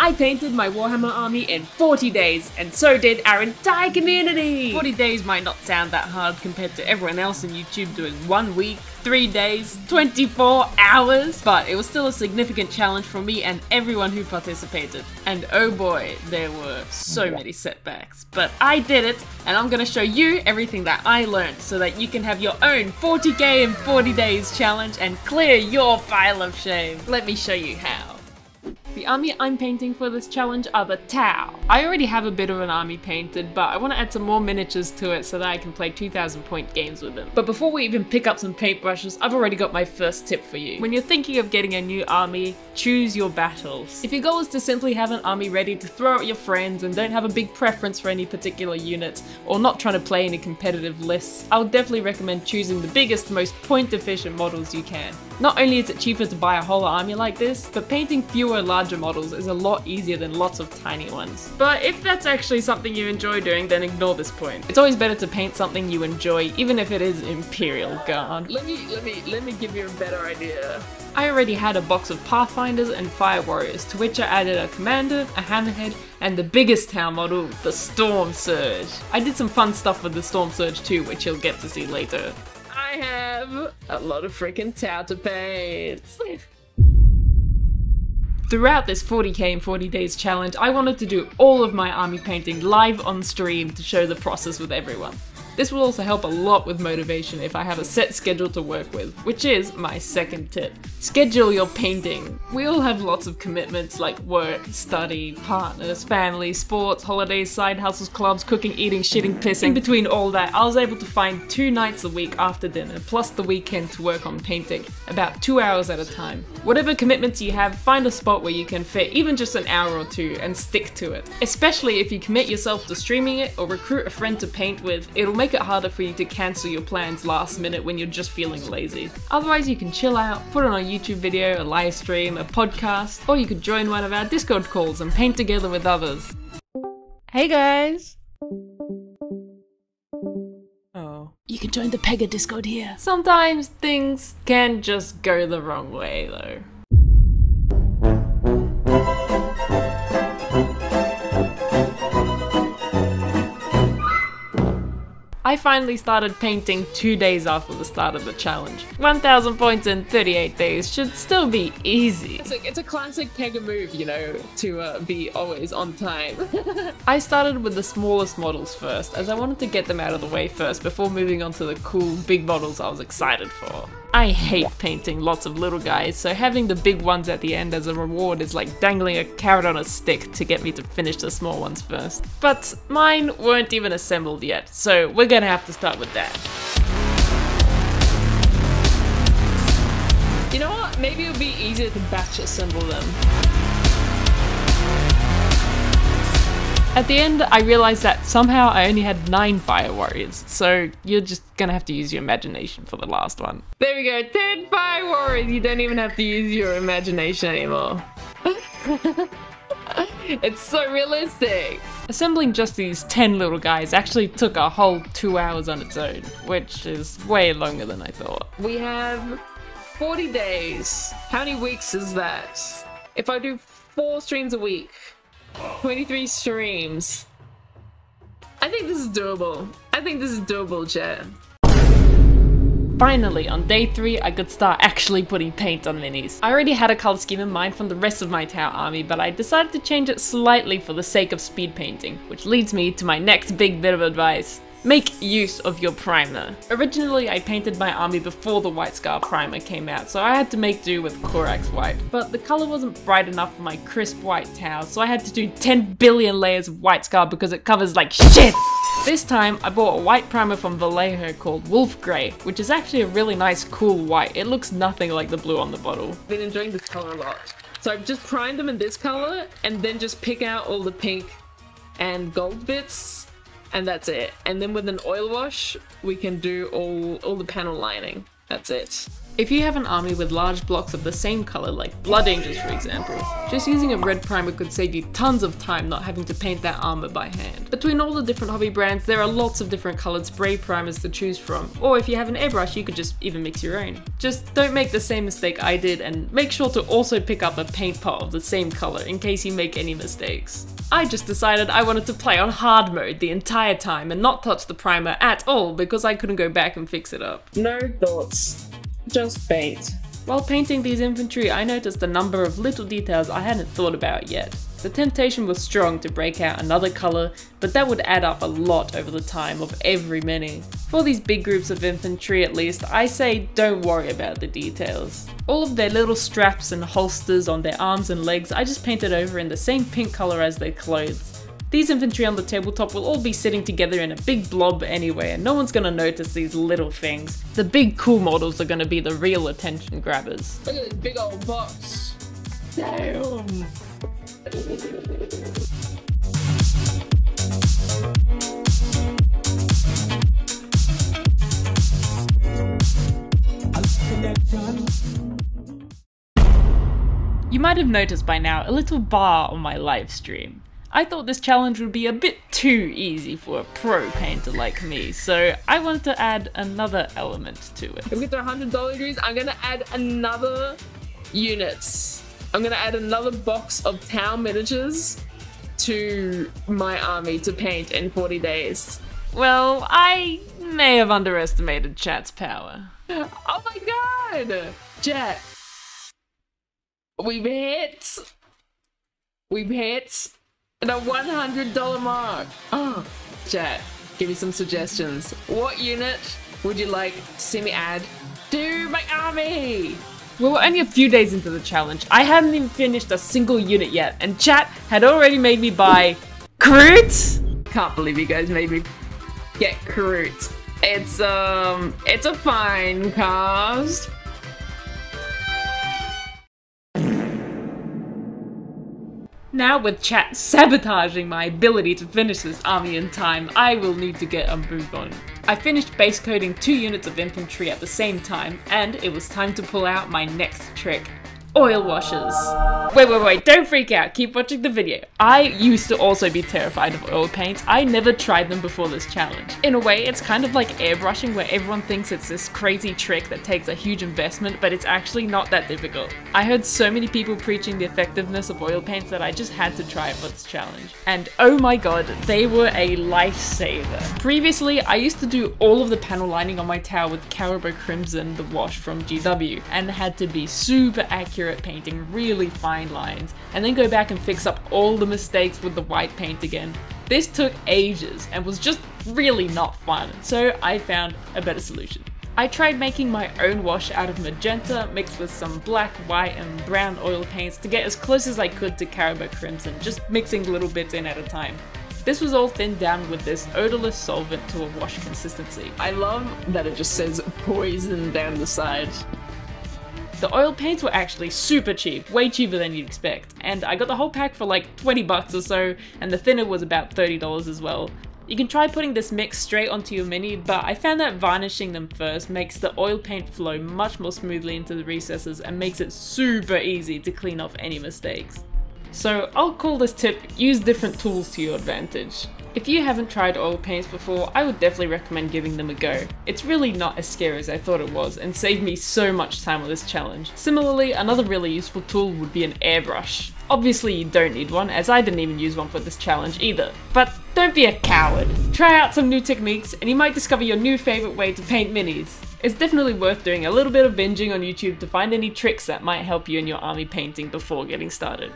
I painted my Warhammer army in 40 days, and so did our entire community! 40 days might not sound that hard compared to everyone else on YouTube doing 1 week, 3 days, 24 hours, but it was still a significant challenge for me and everyone who participated. And oh boy, there were so many setbacks. But I did it, and I'm gonna show you everything that I learned so that you can have your own 40k in 40 days challenge and clear your pile of shame. Let me show you how. The army I'm painting for this challenge are the Tau. I already have a bit of an army painted, but I want to add some more miniatures to it so that I can play 2,000 point games with them. But before we even pick up some paintbrushes, I've already got my first tip for you. When you're thinking of getting a new army, choose your battles. If your goal is to simply have an army ready to throw at your friends and don't have a big preference for any particular unit, or not trying to play any competitive lists, I would definitely recommend choosing the biggest, most point efficient models you can. Not only is it cheaper to buy a whole army like this, but painting fewer larger models is a lot easier than lots of tiny ones. But if that's actually something you enjoy doing, then ignore this point. It's always better to paint something you enjoy, even if it is Imperial Guard. Let me give you a better idea. I already had a box of Pathfinders and Fire Warriors, to which I added a Commander, a Hammerhead, and the biggest town model, the Storm Surge. I did some fun stuff with the Storm Surge too, which you'll get to see later. I have a lot of freaking Tau to paint. Throughout this 40k in 40 days challenge, I wanted to do all of my army painting live on stream to show the process with everyone. This will also help a lot with motivation if I have a set schedule to work with, which is my second tip. Schedule your painting. We all have lots of commitments like work, study, partners, family, sports, holidays, side hustles, clubs, cooking, eating, shitting, pissing. In between all that, I was able to find 2 nights a week after dinner, plus the weekend to work on painting, about 2 hours at a time. Whatever commitments you have, find a spot where you can fit even just an hour or two and stick to it. Especially if you commit yourself to streaming it or recruit a friend to paint with, it'll make it harder for you to cancel your plans last minute when you're just feeling lazy. Otherwise, you can chill out, put on a YouTube video, a live stream, a podcast, or you could join one of our Discord calls and paint together with others. Hey guys! Oh. You can join the Pega Discord here. Sometimes things can just go the wrong way though. I finally started painting 2 days after the start of the challenge. 1,000 points in 38 days should still be easy. It's a classic Pega move, you know, to be always on time. I started with the smallest models first, as I wanted to get them out of the way first before moving on to the cool big models I was excited for. I hate painting lots of little guys, so having the big ones at the end as a reward is like dangling a carrot on a stick to get me to finish the small ones first. But mine weren't even assembled yet, so we're gonna have to start with that. You know what? Maybe it would be easier to batch assemble them. At the end, I realized that somehow I only had 9 Fire Warriors, so you're just gonna have to use your imagination for the last one. There we go, 10 Fire Warriors! You don't even have to use your imagination anymore. It's so realistic! Assembling just these 10 little guys actually took a whole 2 hours on its own, which is way longer than I thought. We have 40 days. How many weeks is that? If I do 4 streams a week, 23 streams. I think this is doable. I think this is doable, chat. Finally, on day 3, I could start actually putting paint on minis. I already had a color scheme in mind from the rest of my Tau army, but I decided to change it slightly for the sake of speed painting, which leads me to my next big bit of advice. Make use of your primer. Originally, I painted my army before the White Scar primer came out, so I had to make do with Korax White. But the color wasn't bright enough for my crisp white Tau, so I had to do 10 billion layers of White Scar because it covers like shit! This time, I bought a white primer from Vallejo called Wolf Grey, which is actually a really nice cool white. It looks nothing like the blue on the bottle. I've been enjoying this color a lot. So I've just primed them in this color, and then just pick out all the pink and gold bits. And that's it. And then with an oil wash, we can do all the panel lining. That's it. If you have an army with large blocks of the same color, like Blood Angels for example, just using a red primer could save you tons of time not having to paint that armor by hand. Between all the different hobby brands, there are lots of different colored spray primers to choose from, or if you have an airbrush, you could just even mix your own. Just don't make the same mistake I did, and make sure to also pick up a paint pot of the same color in case you make any mistakes. I just decided I wanted to play on hard mode the entire time and not touch the primer at all because I couldn't go back and fix it up. No thoughts. Just paint. While painting these infantry, I noticed a number of little details I hadn't thought about yet. The temptation was strong to break out another colour, but that would add up a lot over the time of every mini. For these big groups of infantry at least, I say don't worry about the details. All of their little straps and holsters on their arms and legs I just painted over in the same pink colour as their clothes. These infantry on the tabletop will all be sitting together in a big blob anyway, and no one's gonna notice these little things. The big cool models are gonna be the real attention grabbers. Look at this big old box. Damn. You might have noticed by now a little bar on my live stream. I thought this challenge would be a bit too easy for a pro painter like me, so I wanted to add another element to it. If we get to $100 degrees, I'm gonna add another units. I'm gonna add another box of town miniatures to my army to paint in 40 days. Well, I may have underestimated chat's power. Oh my god! Chat, we've hit the $100 mark. Oh, chat, give me some suggestions. What unit would you like to see me add to my army? Well, we're only a few days into the challenge. I hadn't even finished a single unit yet, and chat had already made me buy Kroot? Can't believe you guys made me get Kroot. It's a fine cost. Now with chat sabotaging my ability to finish this army in time, I will need to get a move on. I finished base coding 2 units of infantry at the same time, and it was time to pull out my next trick. Oil washers. Wait, don't freak out, keep watching the video. I used to also be terrified of oil paints. I never tried them before this challenge. In a way, it's kind of like airbrushing where everyone thinks it's this crazy trick that takes a huge investment, but it's actually not that difficult. I heard so many people preaching the effectiveness of oil paints that I just had to try it for this challenge. And oh my god, they were a lifesaver. Previously, I used to do all of the panel lining on my tower with Caribou Crimson, the wash from GW, and had to be super accurate painting really fine lines, and then go back and fix up all the mistakes with the white paint again. This took ages and was just really not fun, so I found a better solution. I tried making my own wash out of magenta mixed with some black, white and brown oil paints to get as close as I could to Caribou Crimson, just mixing little bits in at a time. This was all thinned down with this odorless solvent to a wash consistency. I love that it just says poison down the side. The oil paints were actually super cheap, way cheaper than you'd expect, and I got the whole pack for like 20 bucks or so, and the thinner was about $30 as well. You can try putting this mix straight onto your mini, but I found that varnishing them first makes the oil paint flow much more smoothly into the recesses and makes it super easy to clean off any mistakes. So I'll call this tip, use different tools to your advantage. If you haven't tried oil paints before, I would definitely recommend giving them a go. It's really not as scary as I thought it was and saved me so much time on this challenge. Similarly, another really useful tool would be an airbrush. Obviously you don't need one, as I didn't even use one for this challenge either. But don't be a coward. Try out some new techniques and you might discover your new favourite way to paint minis. It's definitely worth doing a little bit of binging on YouTube to find any tricks that might help you in your army painting before getting started.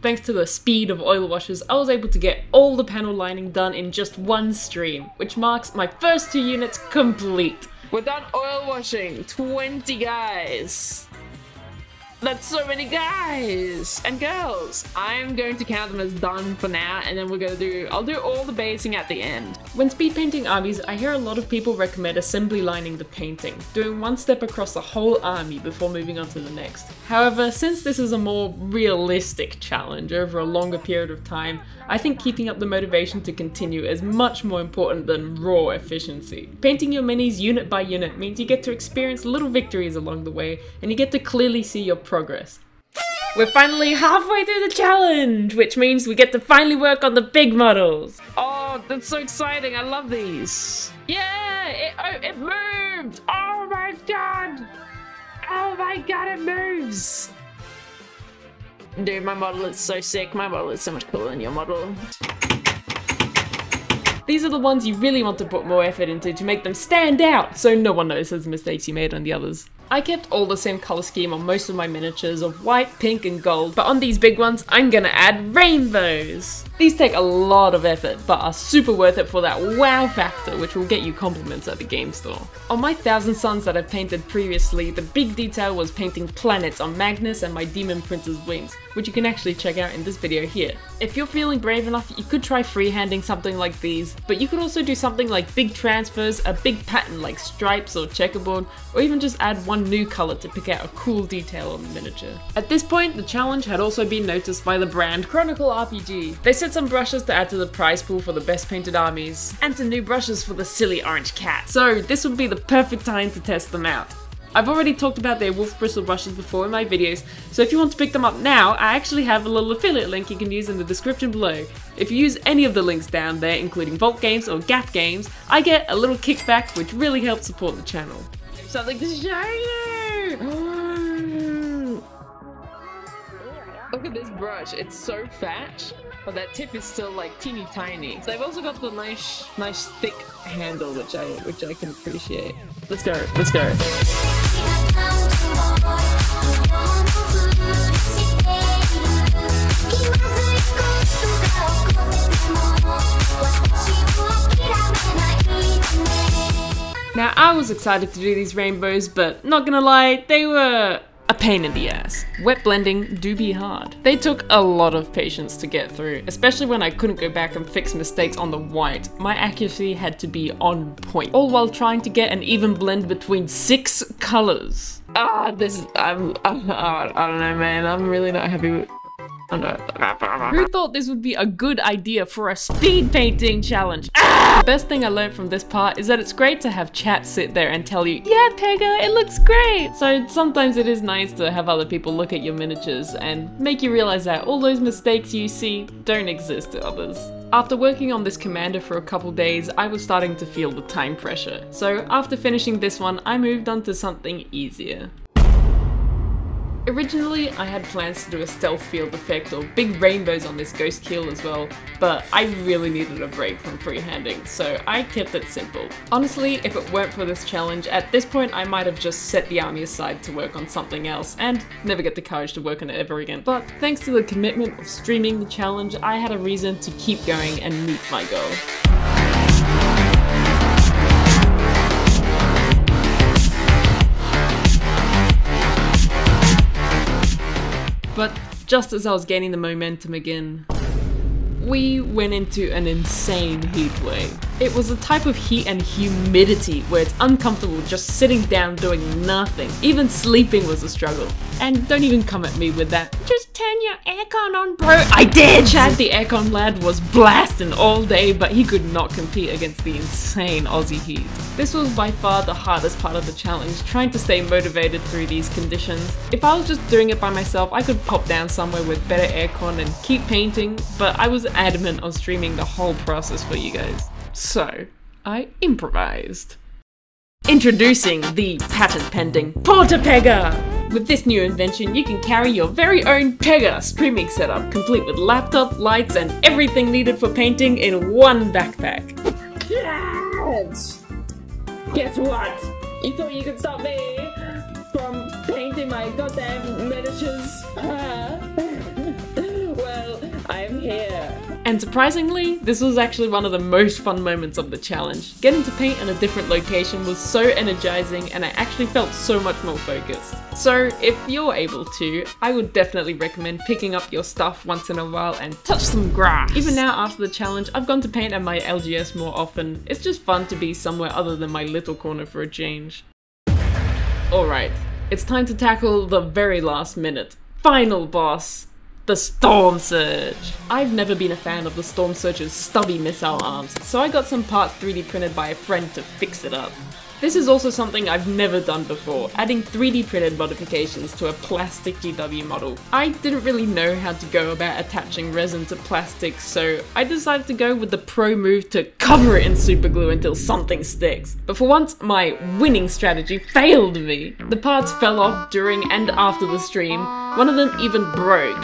Thanks to the speed of oil washers, I was able to get all the panel lining done in just one stream, which marks my first 2 units complete. We're done oil washing, 20 guys. That's so many guys and girls. I'm going to count them as done for now, and then I'll do all the basing at the end. When speed painting armies, I hear a lot of people recommend assembly lining the painting, doing one step across the whole army before moving on to the next. However, since this is a more realistic challenge over a longer period of time, I think keeping up the motivation to continue is much more important than raw efficiency. Painting your minis unit by unit means you get to experience little victories along the way, and you get to clearly see your progress. We're finally halfway through the challenge, which means we get to finally work on the big models. Oh, that's so exciting. I love these. Yeah, it moved. Oh my god. Oh my god, it moves. Dude, my model is so sick. My model is so much cooler than your model. These are the ones you really want to put more effort into to make them stand out, so no one notices the mistakes you made on the others. I kept all the same colour scheme on most of my miniatures of white, pink and gold, but on these big ones, I'm gonna add rainbows! These take a lot of effort, but are super worth it for that wow factor, which will get you compliments at the game store. On my 1000 Suns that I've painted previously, the big detail was painting planets on Magnus and my Demon Prince's wings, which you can actually check out in this video here. If you're feeling brave enough, you could try freehanding something like these, but you could also do something like big transfers, a big pattern like stripes or checkerboard, or even just add one new colour to pick out a cool detail on the miniature. At this point, the challenge had also been noticed by the brand Chronicle RPG. They set some brushes to add to the prize pool for the best painted armies, and some new brushes for the silly orange cat. So this would be the perfect time to test them out. I've already talked about their wolf bristle brushes before in my videos, so if you want to pick them up now, I actually have a little affiliate link you can use in the description below. If you use any of the links down there, including Vault Games or Gap Games, I get a little kickback which really helps support the channel. Something to show you! Look at this brush, it's so fat, but that tip is still like teeny tiny. So they've also got the nice thick handle, which I can appreciate. Let's go, let's go. Now I was excited to do these rainbows, but not gonna lie, they were a pain in the ass. Wet blending do be hard. They took a lot of patience to get through, especially when I couldn't go back and fix mistakes on the white. My accuracy had to be on point, all while trying to get an even blend between 6 colors. I don't know, man. I'm really not happy with. Who thought this would be a good idea for a speed painting challenge? The best thing I learned from this part is that it's great to have chat sit there and tell you, yeah Pega, it looks great! So sometimes it is nice to have other people look at your miniatures and make you realize that all those mistakes you see don't exist to others. After working on this commander for a couple days, I was starting to feel the time pressure. So after finishing this one, I moved on to something easier. Originally, I had plans to do a stealth field effect or big rainbows on this ghost kill as well, but I really needed a break from freehanding, so I kept it simple. Honestly, if it weren't for this challenge, at this point I might have just set the army aside to work on something else and never get the courage to work on it ever again. But thanks to the commitment of streaming the challenge, I had a reason to keep going and meet my goal. But just as I was gaining the momentum again, we went into an insane heat wave. It was a type of heat and humidity where it's uncomfortable just sitting down doing nothing. Even sleeping was a struggle. And don't even come at me with that, just turn your aircon on bro. I did! Chad the aircon lad was blasting all day, but he could not compete against the insane Aussie heat. This was by far the hardest part of the challenge, trying to stay motivated through these conditions. If I was just doing it by myself, I could pop down somewhere with better aircon and keep painting, but I was adamant on streaming the whole process for you guys. So, I improvised. Introducing the patent-pending Porta Pega! With this new invention, you can carry your very own Pega streaming setup, complete with laptop, lights, and everything needed for painting in one backpack. Guess what? You thought you could stop me from painting my goddamn miniatures? Well, I'm here. And surprisingly, this was actually one of the most fun moments of the challenge. Getting to paint in a different location was so energizing and I actually felt so much more focused. So if you're able to, I would definitely recommend picking up your stuff once in a while and touch some grass. Even now after the challenge, I've gone to paint at my LGS more often. It's just fun to be somewhere other than my little corner for a change. Alright, it's time to tackle the very last minute. Final boss. The Storm Surge! I've never been a fan of the Storm Surge's stubby missile arms, so I got some parts 3D printed by a friend to fix it up. This is also something I've never done before, adding 3D printed modifications to a plastic GW model. I didn't really know how to go about attaching resin to plastic, so I decided to go with the pro move to cover it in super glue until something sticks. But for once, my winning strategy failed me. The parts fell off during and after the stream, one of them even broke.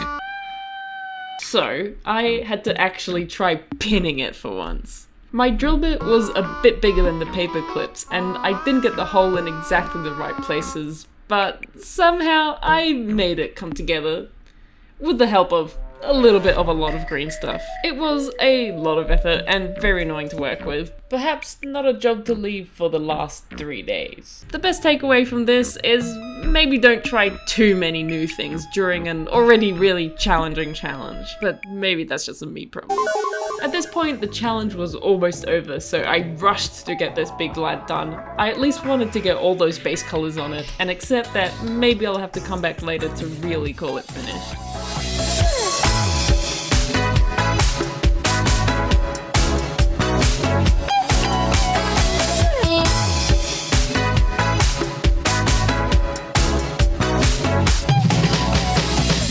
So, I had to actually try pinning it for once. My drill bit was a bit bigger than the paper clips, and I didn't get the hole in exactly the right places, but somehow I made it come together with the help of a little bit of a lot of green stuff. It was a lot of effort and very annoying to work with. Perhaps not a job to leave for the last 3 days. The best takeaway from this is maybe don't try too many new things during an already really challenging challenge. But maybe that's just a me problem. At this point, the challenge was almost over, so I rushed to get this big lad done. I at least wanted to get all those base colors on it, and accept that maybe I'll have to come back later to really call it finished.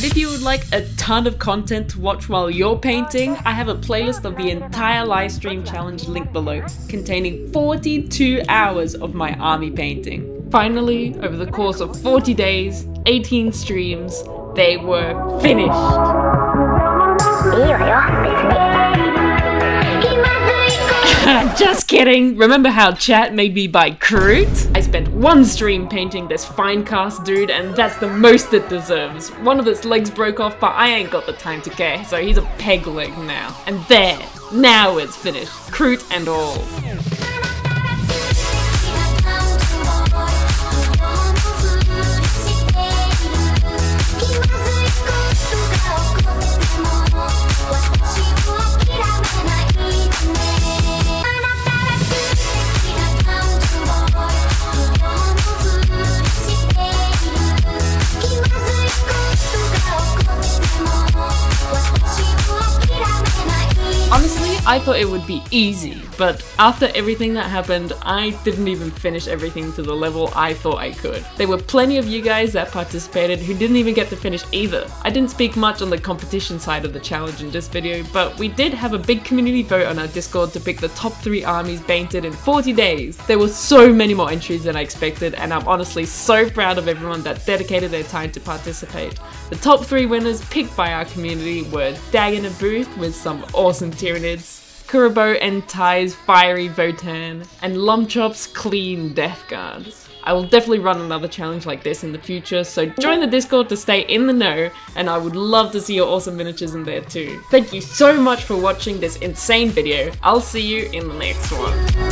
If you would like a ton of content to watch while you're painting, I have a playlist of the entire livestream challenge linked below, containing 42 hours of my army painting. Finally, over the course of 40 days, 18 streams, they were finished. Just kidding! Remember how chat made me buy Crute? I spent one stream painting this fine cast dude, and that's the most it deserves. One of its legs broke off, but I ain't got the time to care, so he's a peg leg now. And there! Now it's finished. Crute and all. Honestly, I thought it would be easy, but after everything that happened, I didn't even finish everything to the level I thought I could. There were plenty of you guys that participated who didn't even get to finish either. I didn't speak much on the competition side of the challenge in this video, but we did have a big community vote on our Discord to pick the top 3 armies painted in 40 days. There were so many more entries than I expected, and I'm honestly so proud of everyone that dedicated their time to participate. The top 3 winners picked by our community were Dagon Booth with some awesome Tyranids, Kurabo and Ty's fiery Votan, and Lumchop's clean Death Guards. I will definitely run another challenge like this in the future, so join the Discord to stay in the know, and I would love to see your awesome miniatures in there too. Thank you so much for watching this insane video. I'll see you in the next one.